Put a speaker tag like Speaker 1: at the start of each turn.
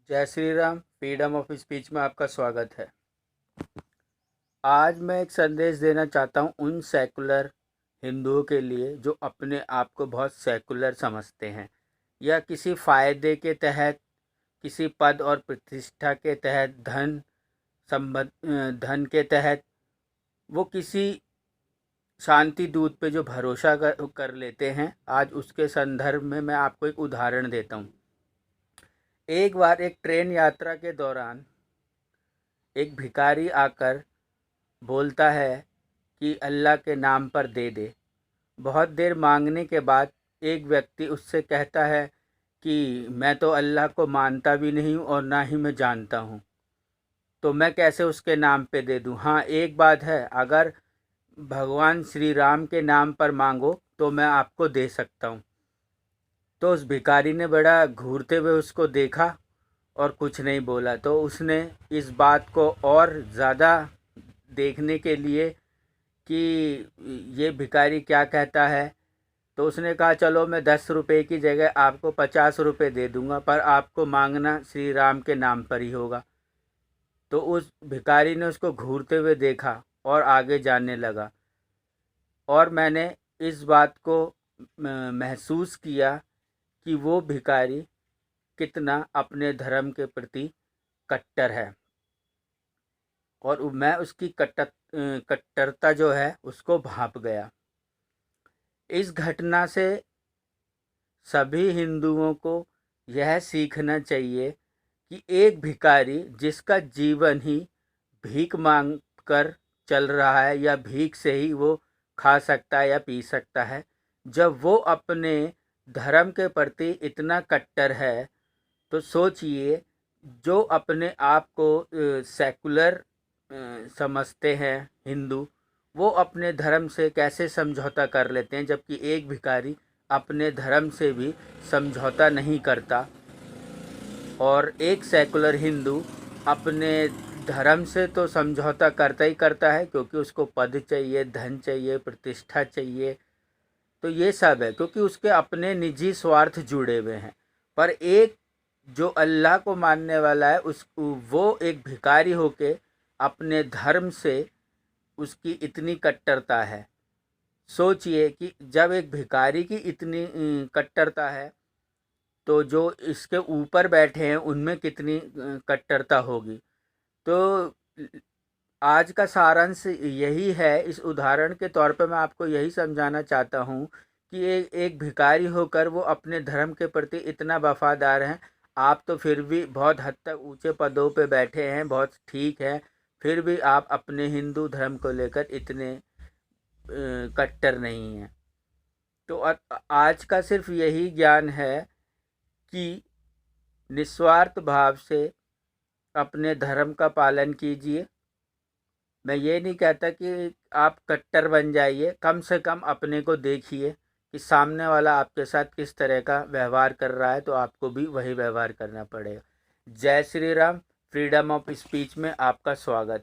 Speaker 1: जय Shri Ram. Freedom of speech में आपका स्वागत है। आज मैं एक संदेश देना चाहता हूँ उन सेकुलर हिंदुओं के लिए जो अपने आप को बहुत सेकुलर समझते हैं या किसी फ़ायदे के तहत, किसी पद और प्रतिष्ठा के तहत, धन के तहत वो किसी शांति दूत पे जो भरोसा कर लेते हैं। आज उसके संदर्भ में मैं आपको एक उदाहरण देता हूँ। एक बार एक ट्रेन यात्रा के दौरान एक भिखारी आकर बोलता है कि अल्लाह के नाम पर दे दे। बहुत देर मांगने के बाद एक व्यक्ति उससे कहता है कि मैं तो अल्लाह को मानता भी नहीं हूँ और ना ही मैं जानता हूँ, तो मैं कैसे उसके नाम पे दे दूँ। हाँ, एक बात है, अगर भगवान श्री राम के नाम पर मांगो तो मैं आपको दे सकता हूँ। तो उस भिखारी ने बड़ा घूरते हुए उसको देखा और कुछ नहीं बोला। तो उसने इस बात को और ज़्यादा देखने के लिए कि ये भिखारी क्या कहता है, तो उसने कहा चलो मैं 10 रुपये की जगह आपको 50 रुपये दे दूंगा, पर आपको मांगना श्री राम के नाम पर ही होगा। तो उस भिखारी ने उसको घूरते हुए देखा और आगे जाने लगा। और मैंने इस बात को महसूस किया कि वो भिखारी कितना अपने धर्म के प्रति कट्टर है, और मैं उसकी कट्टरता जो है उसको भांप गया। इस घटना से सभी हिंदुओं को यह सीखना चाहिए कि एक भिखारी जिसका जीवन ही भीख मांग कर चल रहा है या भीख से ही वो खा सकता है या पी सकता है, जब वो अपने धर्म के प्रति इतना कट्टर है, तो सोचिए जो अपने आप को सेकुलर समझते हैं हिंदू, वो अपने धर्म से कैसे समझौता कर लेते हैं, जबकि एक भिखारी अपने धर्म से भी समझौता नहीं करता। और एक सेकुलर हिंदू अपने धर्म से तो समझौता करता ही करता है, क्योंकि उसको पद चाहिए, धन चाहिए, प्रतिष्ठा चाहिए, तो ये सब है क्योंकि उसके अपने निजी स्वार्थ जुड़े हुए हैं। पर एक जो अल्लाह को मानने वाला है, उस वो एक भिखारी होके अपने धर्म से उसकी इतनी कट्टरता है। सोचिए कि जब एक भिखारी की इतनी कट्टरता है, तो जो इसके ऊपर बैठे हैं उनमें कितनी कट्टरता होगी। तो आज का सारांश यही है। इस उदाहरण के तौर पे मैं आपको यही समझाना चाहता हूँ कि एक भिखारी होकर वो अपने धर्म के प्रति इतना वफादार हैं। आप तो फिर भी बहुत हद तक ऊंचे पदों पे बैठे हैं, बहुत ठीक है, फिर भी आप अपने हिंदू धर्म को लेकर इतने कट्टर नहीं हैं। तो आज का सिर्फ यही ज्ञान है कि निस्वार्थ भाव से अपने धर्म का पालन कीजिए। मैं ये नहीं कहता कि आप कट्टर बन जाइए, कम से कम अपने को देखिए कि सामने वाला आपके साथ किस तरह का व्यवहार कर रहा है, तो आपको भी वही व्यवहार करना पड़ेगा। जय Shri Ram. Freedom of speech में आपका स्वागत है।